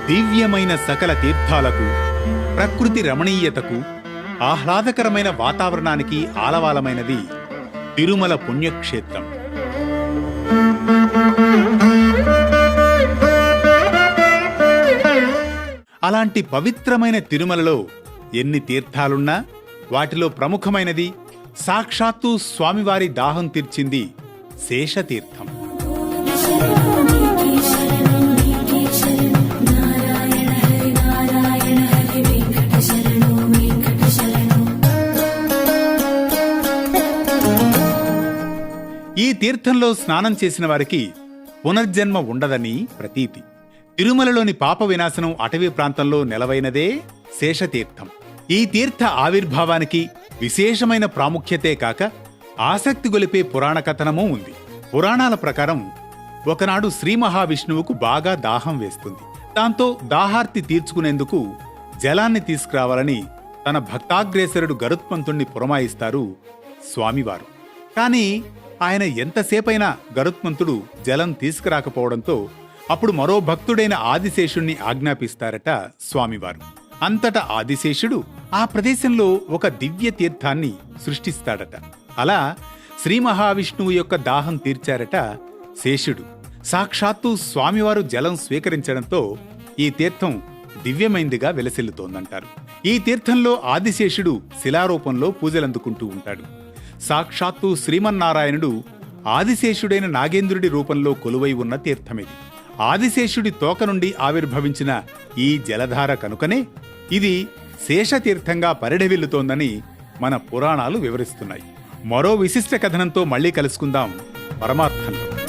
దివ్యమైన సకల తీర్థాలకు, ప్రకృతి రమణీయతకు, ఆహ్లాదకరమైన వాతావరణానికి ఆలవాలమైనది తిరుమల పుణ్యక్షేత్రం. అలాంటి పవిత్రమైన తిరుమలలో ఎన్ని తీర్థాలున్నా వాటిలో ప్రముఖమైనది, సాక్షాత్తు స్వామివారి దాహం తీర్చింది శేషతీర్థం. ఈ తీర్థంలో స్నానం చేసిన వారికి పునర్జన్మ ఉండదని ప్రతీతి. తిరుమలలోని పాప వినాశనం అటవీ ప్రాంతంలో నెలవైనదే శేషతీర్థం. ఈ తీర్థ ఆవిర్భావానికి విశేషమైన ప్రాముఖ్యతే కాక ఆసక్తి గొలిపే పురాణ కథనమూ ఉంది. పురాణాల ప్రకారం ఒకనాడు శ్రీ మహావిష్ణువుకు బాగా దాహం వేస్తుంది. దాంతో దాహార్తి తీర్చుకునేందుకు జలాన్ని తీసుకురావాలని తన భక్తాగ్రేసరుడు గరుత్మంతుణ్ణి పురమాయిస్తారు స్వామివారు. కాని ఆయన ఎంతసేపైనా గరుత్మంతుడు జలం తీసుకురాకపోవడంతో అప్పుడు మరో భక్తుడైన ఆదిశేషుణ్ణి ఆజ్ఞాపిస్తారట స్వామివారు. అంతటా ఆదిశేషుడు ఆ ప్రదేశంలో ఒక దివ్య తీర్థాన్ని సృష్టిస్తాడట. అలా శ్రీ మహావిష్ణువు యొక్క దాహం తీర్చారట శేషుడు. సాక్షాత్తు స్వామివారు జలం స్వీకరించడంతో ఈ తీర్థం దివ్యమైందిగా వెలసిల్లుతోందంటారు. ఈ తీర్థంలో ఆదిశేషుడు శిలారూపంలో పూజలందుకుంటూ ఉంటాడు. సాక్షాత్తు శ్రీమన్నారాయణుడు ఆదిశేషుడైన నాగేంద్రుడి రూపంలో కొలువై ఉన్న తీర్థమిది. ఆదిశేషుడి తోక నుండి ఆవిర్భవించిన ఈ జలధార కనుకనే ఇది శేషతీర్థంగా పరిఢవిల్లుతోందని మన పురాణాలు వివరిస్తున్నాయి. మరో విశిష్ట కథనంతో మళ్ళీ కలుసుకుందాం పరమార్థంలో.